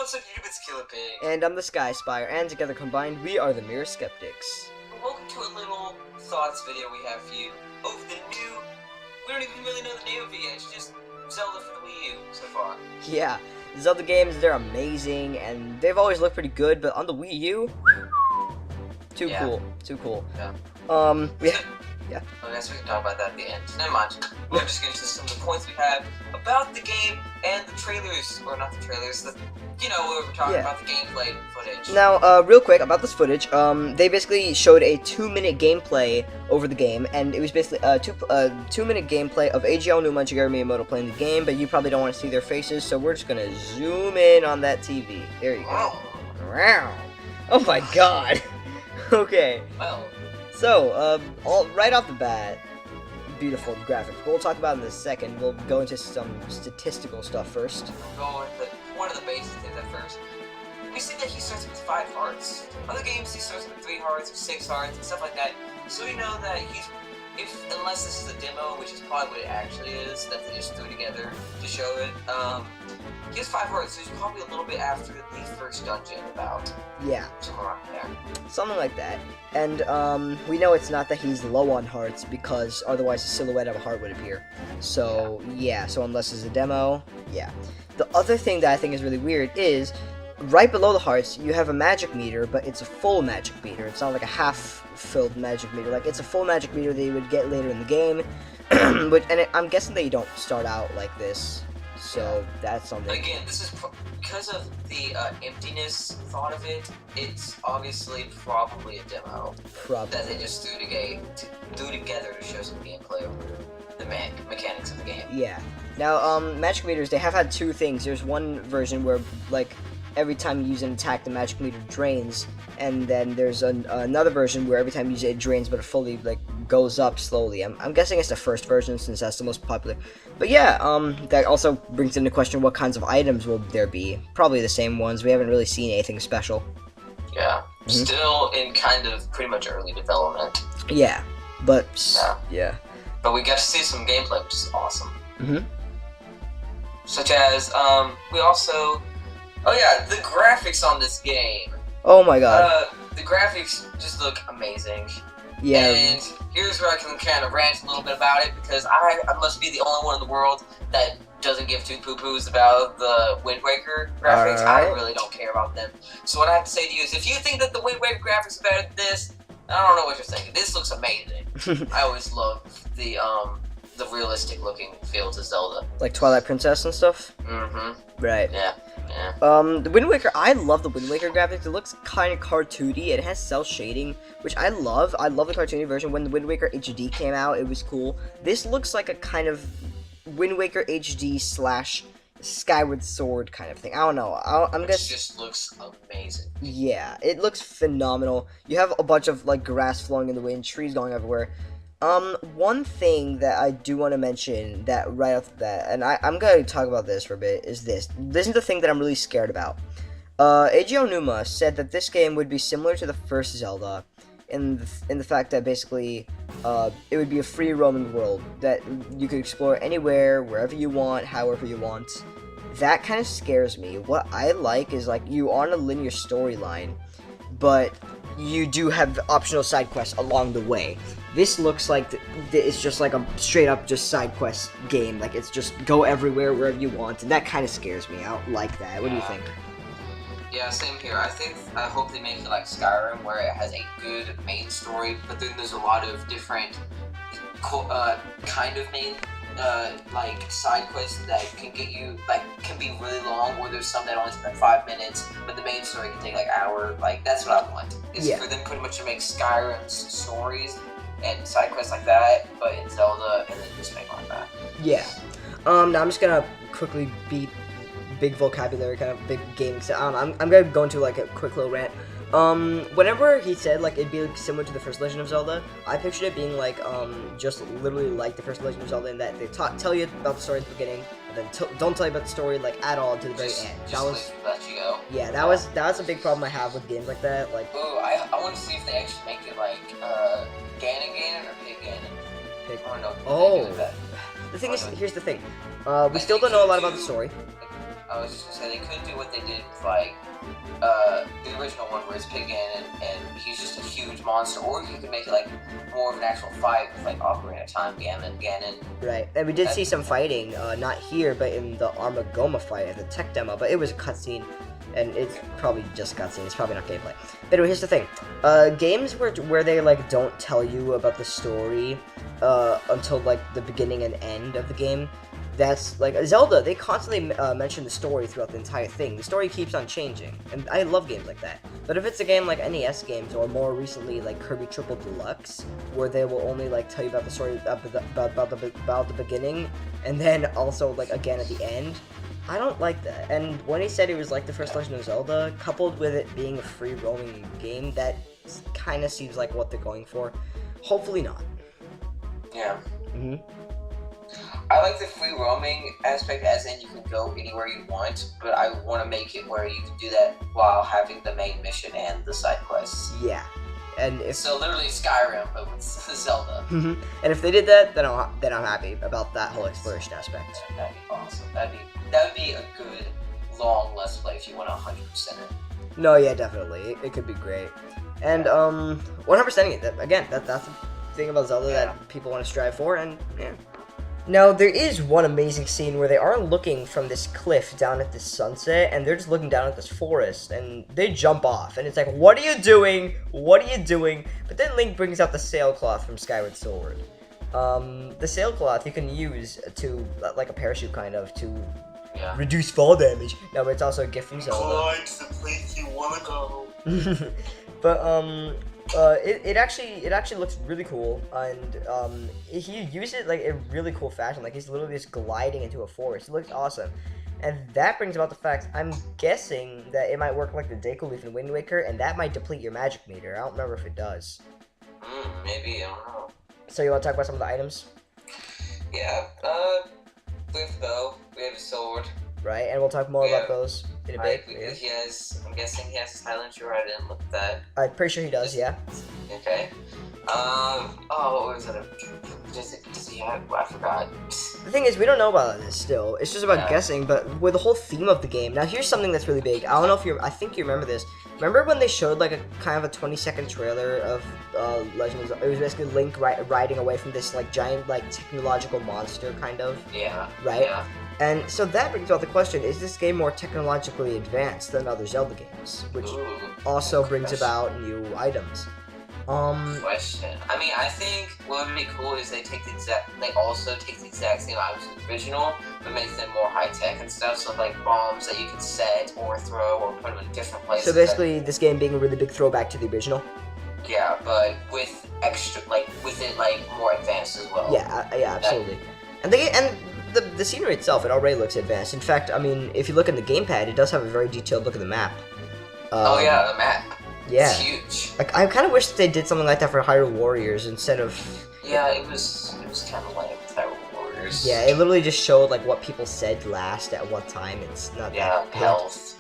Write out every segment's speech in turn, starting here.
What's up, YouTube? It's Killerpig. And I'm the Sky Spyer, and together combined, we are the TheMirrorSkeptics. Welcome to a little thoughts video we have for you of the new... We don't even really know the name of it yet. It's just Zelda for the Wii U so far. Yeah, Zelda games, they're amazing, and they've always looked pretty good, but on the Wii U, too cool. Yeah. Yeah. I guess we can talk about that at the end. Never mind. We're just getting to some of the points we have about the game and the trailers, or not the trailers, we were talking about the gameplay footage. Now, real quick about this footage, they basically showed a 2-minute gameplay over the game, and it was basically a 2-minute gameplay of Eiji Aonuma and Shigeru Miyamoto playing the game, but you probably don't want to see their faces, so we're just gonna zoom in on that TV. There you go. Wow. Oh my god. Okay. Well. So, right off the bat, beautiful graphics. But we'll talk about it in a second. We'll go into some statistical stuff first. We'll go into one of the basic things at first. We see that he starts with 5 hearts. Other games, he starts with 3 hearts or 6 hearts and stuff like that. So we know that unless this is a demo, which is probably what it actually is, that they just threw together to show it, he has 5 hearts, so he's probably a little bit after the first dungeon, about. Yeah. Somewhere around there. Something like that. And, we know it's not that he's low on hearts, because otherwise a silhouette of a heart would appear. So, yeah, so unless it's a demo, yeah. The other thing that I think is really weird is, right below the hearts, you have a magic meter, but it's a full magic meter. It's not like a half-filled magic meter. Like, it's a full magic meter that you would get later in the game. I'm guessing that you don't start out like this. So that's something. Again, this is because of the emptiness thought of it. It's obviously probably a demo that they just threw together to show some gameplay over the mechanics of the game. Yeah. Now, magic meters, they have had 2 things. There's one version where, like, every time you use an attack, the magic meter drains, and then there's another version where every time you use it, it drains, but it fully, like, goes up slowly. I'm guessing it's the first version, since that's the most popular. But yeah, that also brings into question what kinds of items will there be. Probably the same ones. We haven't really seen anything special. Yeah. Still in kind of pretty much early development. Yeah. But, yeah. But we got to see some gameplay, which is awesome. Mm-hmm. Such as, we also... Oh yeah, the graphics on this game. Oh my god. The graphics just look amazing. Yeah. And here's where I can kind of rant a little bit about it, because I must be the only one in the world that doesn't give 2 poo-poos about the Wind Waker graphics. Right. I really don't care about them. So what I have to say to you is, if you think that the Wind Waker graphics are better than this, I don't know what you're thinking. This looks amazing. I always love the realistic looking feel to Zelda. Like Twilight Princess and stuff? Mm-hmm. Right. Yeah. The Wind Waker, I love the Wind Waker graphics. It looks kind of cartoony. It has cell shading, which I love. I love the cartoony version. When the Wind Waker HD came out, it was cool. This looks like a kind of Wind Waker HD / Skyward Sword kind of thing. I don't know. I'm guessing. It just looks amazing. Yeah, it looks phenomenal. You have a bunch of, like, grass flowing in the wind, trees going everywhere. One thing that I do want to mention that right off the bat, and I'm going to talk about this for a bit, is this. This is the thing that I'm really scared about. Eiji Aonuma said that this game would be similar to the first Zelda in the fact that basically it would be a free roaming world that you could explore anywhere, wherever you want, however you want. That kind of scares me. What I like is, like, you are on a linear storyline, but you do have optional side quests along the way. This looks like it's just like a straight up just side quest game. Like, it's just go everywhere, wherever you want, and that kind of scares me. I don't like that. What do you think? Yeah, same here. I hope they make it like Skyrim, where it has a good main story, but then there's a lot of different kind of main like side quests that can get you, like, can be really long, or there's some that only spend 5 minutes, but the main story can take like an hour. Like, that's what I want. Is for them pretty much to make Skyrim's stories and side quests like that, but in Zelda, and then just make like that. Yeah. Now I'm just gonna quickly beat big vocabulary, kind of big gaming stuff. I don't know, I'm gonna go into, like, a quick little rant. Whenever he said, like, it'd be, like, similar to the first Legend of Zelda, I pictured it being, like, just literally like the first Legend of Zelda, in that they tell you about the story at the beginning, and then don't tell you about the story, like, at all to the very end. That was... let you go. Yeah, that was a big problem I have with games like that, like... Ooh, I want to see if they actually make it, like, Ganon or Pig Ganon. Pig. I don't know. Oh. The thing is, here's the thing. We still don't know a lot about the story. I was just gonna say they could do what they did with like the original one where it's Piggin and he's just a huge monster, or you could make it like more of an actual fight with like Ocarina of Time, Ganon. Right, and we did see some fighting, not here, but in the Armagoma fight at the tech demo, but it was a cutscene, and it's probably just a cutscene, it's probably not gameplay. But anyway, here's the thing, games where they, like, don't tell you about the story, until, like, the beginning and end of the game, that's, like, Zelda, they constantly mention the story throughout the entire thing. The story keeps on changing, and I love games like that. But if it's a game like NES games, or more recently, like Kirby Triple Deluxe, where they will only, like, tell you about the story about the beginning, and then also, like, again at the end, I don't like that. And when he said it was like the first Legend of Zelda, coupled with it being a free roaming game, that kind of seems like what they're going for. Hopefully not. Yeah. Mm-hmm. I like the free roaming aspect, as in you can go anywhere you want, but I want to make it where you can do that while having the main mission and the side quests. Yeah, and if so literally Skyrim, but with Zelda. Mm-hmm. And if they did that, then I'm happy about that whole exploration aspect. Yeah, that'd be awesome. That would be a good long Let's Play if you want 100% it. No, yeah, definitely, it could be great, and 100%ing it. Again, that's the thing about Zelda that people want to strive for, and yeah. Now, there is one amazing scene where they are looking from this cliff down at this sunset, and they're just looking down at this forest, and they jump off, and it's like, what are you doing? What are you doing? But then Link brings out the sailcloth from Skyward Sword. The sailcloth you can use to, like a parachute kind of, to reduce fall damage. No, but it's also a gift from Zelda. Climb to the place you want to go. But, it actually looks really cool, and he used it like in a really cool fashion. Like he's literally just gliding into a forest. It looks awesome, and that brings about the fact I'm guessing that it might work like the Deku Leaf in Wind Waker, and that might deplete your magic meter. I don't remember if it does. Maybe, I don't know. So you want to talk about some of the items? Yeah. We have a bow. We have a sword. Right, and we'll talk more about those in a bit. Yeah. I'm guessing he has a silencer. I didn't look at that. I'm pretty sure he does, yeah. Okay. What was that? I forgot. The thing is, we don't know about this still. It's just about guessing, but with the whole theme of the game. Now, here's something that's really big. I don't know if I think you remember this. Remember when they showed, like, a kind of a 20-second trailer of Legend of Zelda? It was basically Link riding away from this, like, giant, like, technological monster, kind of. Yeah. Right? Yeah. And so that brings about the question, is this game more technologically advanced than other Zelda games? Which also brings about new items. Question. I mean, I think what would be cool is they also take the exact same items as the original, but make them more high tech and stuff. So like bombs that you can set or throw or put them in different places. So basically, this game being a really big throwback to the original. Yeah, but with extra, like with it like more advanced as well. Yeah, absolutely. And the scenery itself, it already looks advanced. In fact, I mean, if you look in the gamepad, it does have a very detailed look at the map. Oh yeah, the map. Yeah. It's huge. Like, I kind of wish they did something like that for Hyrule Warriors instead of... Yeah, it was kind of lame with Hyrule Warriors. Yeah, it literally just showed, like, what people said last at what time. It's not that good. Health.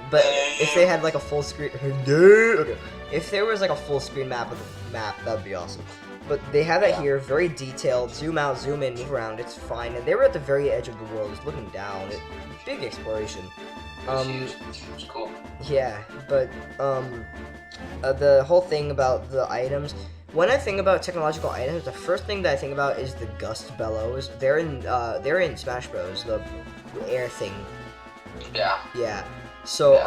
But if they had, like, a full screen... Okay. If there was, like, a full screen map of the map, that would be awesome. But they have it here, very detailed, zoom out, zoom in, move around, it's fine. And they were at the very edge of the world, just looking down. Big exploration. Huge. Cool. Yeah, but the whole thing about the items. When I think about technological items, the first thing that I think about is the Gust Bellows. They're in Smash Bros. The air thing. Yeah. Yeah. So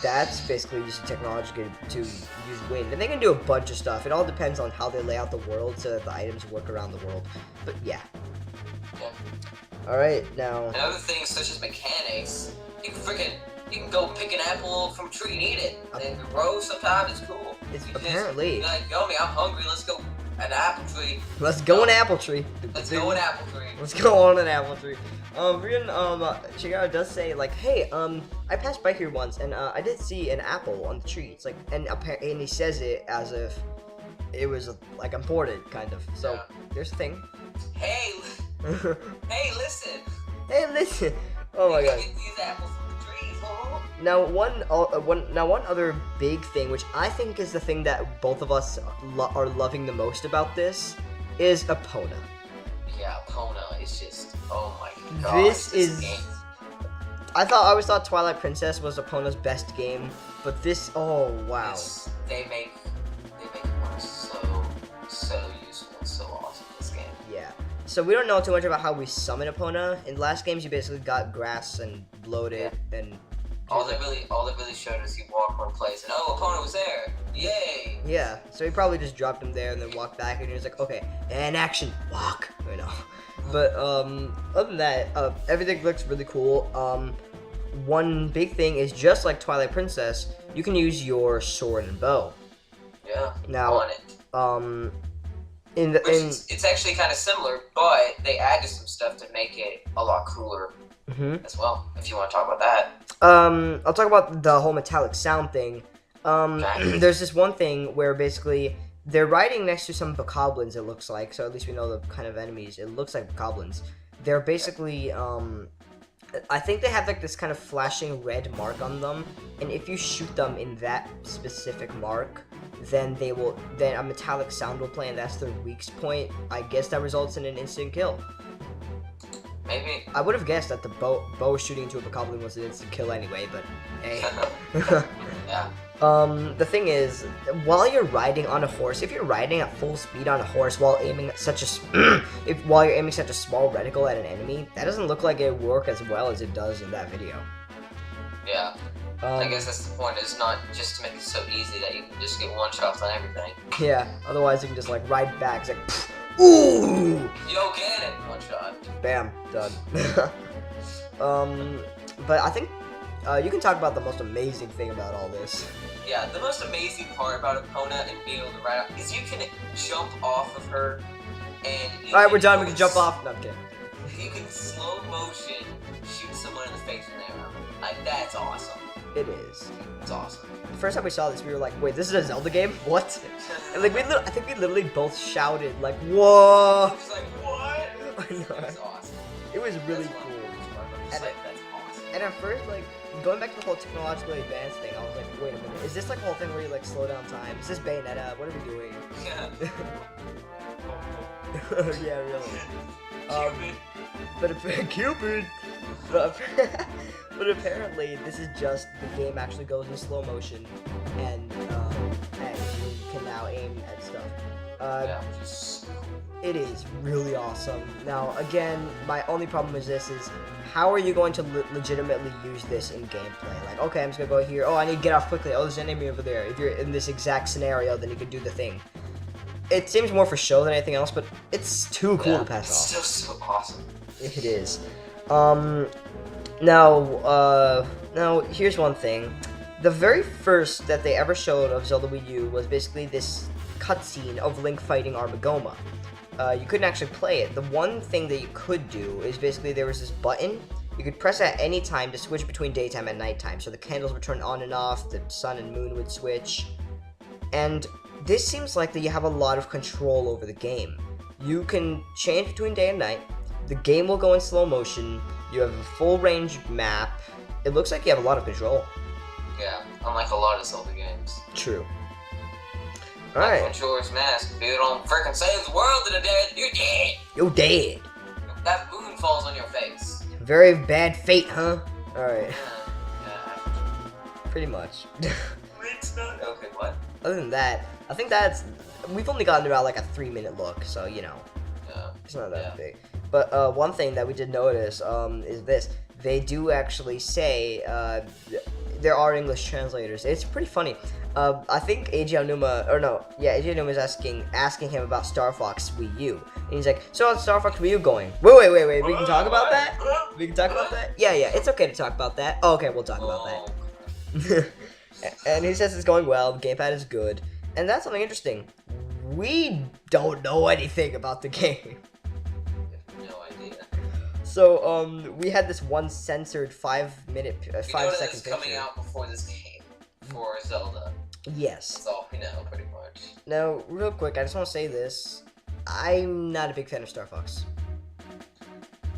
that's basically using technology to use wind, and they can do a bunch of stuff. It all depends on how they lay out the world so that the items work around the world. But yeah. Alright, now... And other things such as mechanics, you can go pick an apple from a tree and eat it. And it grows sometimes, it's cool. Apparently. You're like, yummy, I'm hungry, let's go an apple tree. Let's go an apple tree. Let's go an apple tree. Let's go on an apple tree. Chigaro does say, like, hey, I passed by here once, and I did see an apple on the tree. It's like, and he says it as if it was, like, imported, kind of. So, there's a thing. Hey, listen. Hey, listen. Oh my god. Get these apples from the trees, huh? Now, one other big thing, which I think is the thing that both of us are loving the most about this, is Epona. Yeah, Epona is just, oh my god. This is. Game. I always thought Twilight Princess was Epona's best game, but this, oh wow. They make Epona so useful and so awesome in this game. Yeah. So we don't know too much about how we summon Epona. In last games, you basically got grass and blowed it, and all that really showed us you walk one place and Epona was there. Yay! Yeah. So he probably just dropped him there and then walked back, and he was like, okay, and action, walk. You know. But other than that, everything looks really cool. One big thing is just like Twilight Princess, you can use your sword and bow. Yeah. Now, on it. It's actually kind of similar, but they added some stuff to make it a lot cooler as well. If you want to talk about that. I'll talk about the whole metallic sound thing. There's this one thing where basically they're riding next to some bokoblins, it looks like, so at least we know the kind of enemies. It looks like bokoblins. They're basically, I think they have like this kind of flashing red mark on them, and if you shoot them in that specific mark, then a metallic sound will play, and that's their weak point. I guess that results in an instant kill. Maybe. I would have guessed that the bow shooting into a bokoblin was an instant kill anyway, but hey. Yeah. The thing is, while you're riding on a horse, if you're riding at full speed on a horse while aiming at such a while you're aiming such a small reticle at an enemy, that doesn't look like it would work as well as it does in that video. Yeah. I guess that's the point, is not just to make it so easy that you can just get one shots on everything. Yeah, otherwise you can just like ride back, it's like, ooh! Yo, get it! One shot. Bam, done. But I think you can talk about the most amazing thing about all this. Yeah, the most amazing part about Epona and being able to ride out is you can jump off of her and... Alright, we're done, we can jump off. No, I'm kidding. You can slow motion shoot someone in the face when they run. Like, that's awesome. It is. It's awesome. The first time we saw this, we were like, wait, this is a Zelda game? What? And like, I think we literally both shouted, like, whoa! I was like, what? I know. It was awesome. It was really That's cool. That's awesome. And at first, like, going back to the whole technologically advanced thing, I was like, wait a minute, is this like a whole thing where you like slow down time? Is this Bayonetta? What are we doing? Yeah. Yeah, really. Cupid. Cupid! But apparently, this is just the game actually goes in slow motion, and you can now aim at stuff. Yeah. It is really awesome. Now, again, my only problem with this is, how are you going to legitimately use this in gameplay? Like, okay, I'm just gonna go here. Oh, I need to get off quickly. Oh, there's an enemy over there. If you're in this exact scenario, then you can do the thing. It seems more for show than anything else, but it's too cool to pass off. It's still so awesome. It is. Now, here's one thing. The very first that they ever showed of Zelda Wii U was basically this cutscene of Link fighting Armagoma. You couldn't actually play it. The one thing that you could do is basically there was this button. You could press at any time to switch between daytime and nighttime. So the candles would turn on and off, the sun and moon would switch. And this seems like that you have a lot of control over the game. You can change between day and night. The game will go in slow motion. You have a full range map. It looks like you have a lot of control. Yeah, unlike a lot of Zelda games. True. Like Alright. Majora's Mask, if you don't freaking save the world in a day, you're dead! You're dead. That moon falls on your face. Very bad fate, huh? Alright. Yeah. Pretty much. It's not... Okay, what? Other than that, I think we've only gotten about like a 3-minute look, so you know. Yeah. It's not that big. But one thing that we did notice is this. They do actually say there are English translators. It's pretty funny. I think Eiji Aonuma is asking him about Star Fox Wii U. And he's like, so how's Star Fox Wii U going? Wait, we can talk about that? We can talk about that? Yeah, it's okay to talk about that. Oh, okay, we'll talk about that. And he says it's going well, the gamepad is good. And that's something interesting. We don't know anything about the game. No idea. So, we had this one censored 5-second picture. Coming out before this game, for Zelda. Yes. That's all we know, pretty much. Now, real quick, I just want to say this. I'm not a big fan of Star Fox.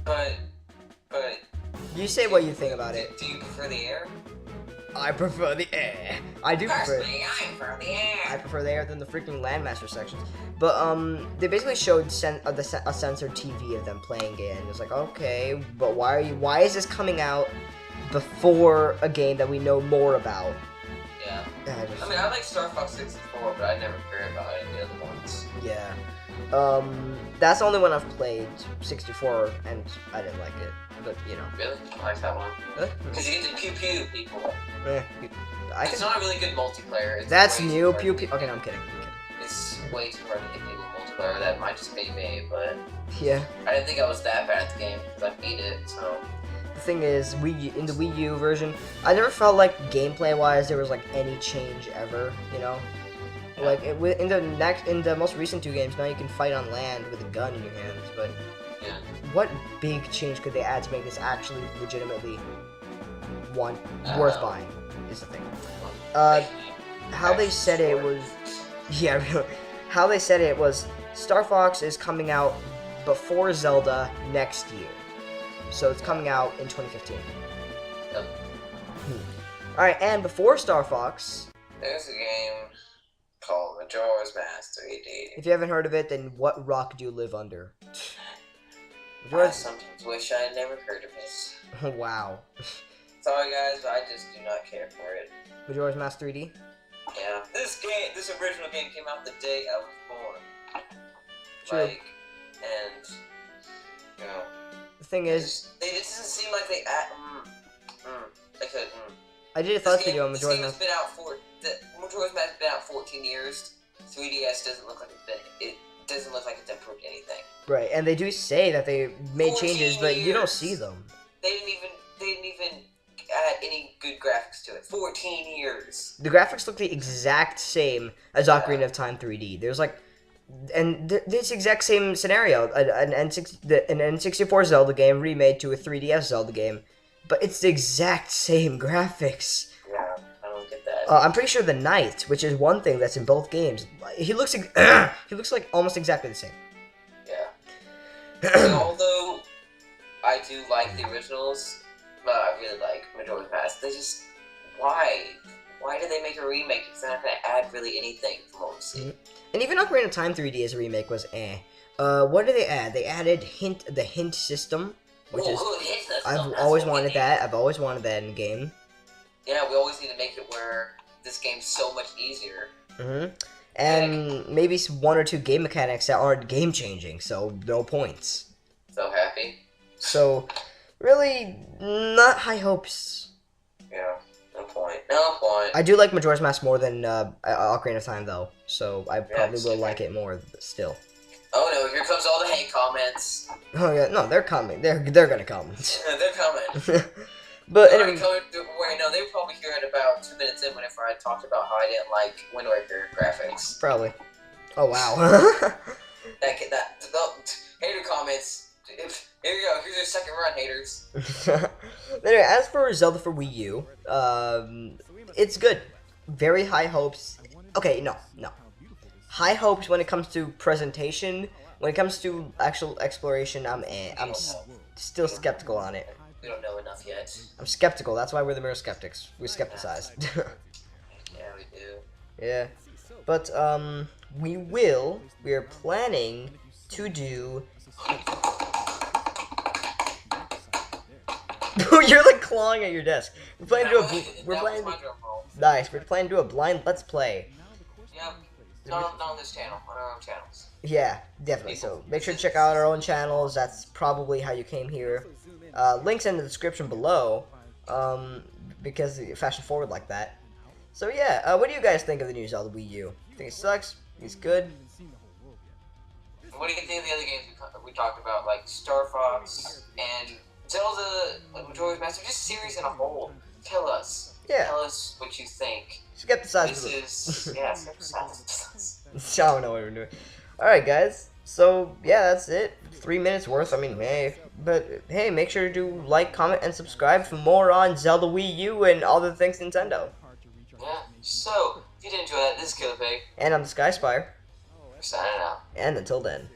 But... You say what you think about it. Do you prefer the air? I prefer the air. I do prefer. Personally, I prefer the air. I prefer the air than the freaking Landmaster sections. But they basically showed a censored TV of them playing it, and it's like, okay, but why is this coming out before a game that we know more about? Yeah. I mean, I like Star Fox 64, but I never cared about any of the other ones. Yeah. That's the only one I've played, 64, and I didn't like it. But, you know. Really? I like that one. Because you get to pew-pew people. It's not a really good multiplayer. That's new, pew-pew. Okay, no, I'm kidding. It's way too hard to get people multiplayer. That might just be me, but... Yeah. I didn't think I was that bad at the game, because I beat it, so... The thing is, in the Wii U version, I never felt like gameplay-wise there was, like, any change ever, you know? Yeah. Like, in the most recent 2 games, now you can fight on land with a gun in your hands, but... Yeah. What big change could they add to make this actually legitimately worth buying, is the thing. How they said it was... Yeah, really. How they said it was, Star Fox is coming out before Zelda next year. So it's coming out in 2015. Yep. Alright, and before Star Fox... There's a game called Majora's Mask 3D. If you haven't heard of it, then what rock do you live under? I sometimes wish I had never heard of it. Wow. Sorry guys, but I just do not care for it. Majora's Mask 3D? Yeah. This original game came out the day I was born. True. Like, and, you know... The thing is... It doesn't seem like they... I did a thoughts video on Majora's Mask. Majora's Mask has been out 14 years. 3DS doesn't look like it doesn't look like it's improved anything. Right, and they do say that they made changes, but you don't see them. They didn't even add any good graphics to it. 14 years. The graphics look the exact same as Ocarina of Time 3D. There's like, and this exact same scenario, an N64 Zelda game remade to a 3DS Zelda game, but it's the exact same graphics. Yeah, I don't get that. I'm pretty sure the Knight, which is one thing that's in both games, he looks like almost exactly the same. Yeah. So, although I do like the originals, but I really like Majora's Mask. They just why did they make a remake? It's not gonna add really anything from what we see. And even Ocarina of Time 3D as a remake was eh. What did they add? They added the hint system, which is I've always wanted that. I've always wanted that in a game. Yeah, we always need to make it where this game's so much easier. And maybe 1 or 2 game mechanics that aren't game changing, so no points. So happy. So, really, not high hopes. Yeah, no point. No point. I do like Majora's Mask more than Ocarina of Time, though, so I probably will like it more still. Oh no, here comes all the hate comments. Oh yeah, no, they're coming. They're gonna come. They're coming. But anyway, wait, no, they were probably here at about 2 minutes in whenever I talked about how I didn't like Wind Waker graphics. Probably. Oh wow. Hater comments. Here you go. Here's your second run, haters. Anyway, as for Zelda for Wii U, it's good. Very high hopes. Okay, no. High hopes when it comes to presentation. When it comes to actual exploration, I'm still skeptical on it. We don't know enough yet. I'm skeptical. That's why we're the TheMirrorSkeptics. We skepticize. Yeah, we do. Yeah. But, we are planning to do... You're like clawing at your desk. We're planning to do Nice. We're planning to do a blind Let's Play. Yeah. Not on this channel. On our own channels. Yeah, definitely. So make sure to check out our own channels. That's probably how you came here. Links in the description below, because fashion forward like that. So yeah, what do you guys think of the new Zelda Wii U? Think it sucks? Think it's good? What do you think of the other games we talked about, like Star Fox and Zelda, Majora's Mask, or just series in a whole? Tell us. Yeah. Tell us what you think. Skepticize. Skepticize. I don't know what we're doing. Alright, guys. So, yeah, that's it. 3 minutes worth. I mean, hey. But, hey, make sure to like, comment, and subscribe for more on Zelda Wii U and all the things Nintendo. Yeah. So, if you did enjoy that, this is Killerpig. And I'm the Sky Spyer. We're signing out. And until then.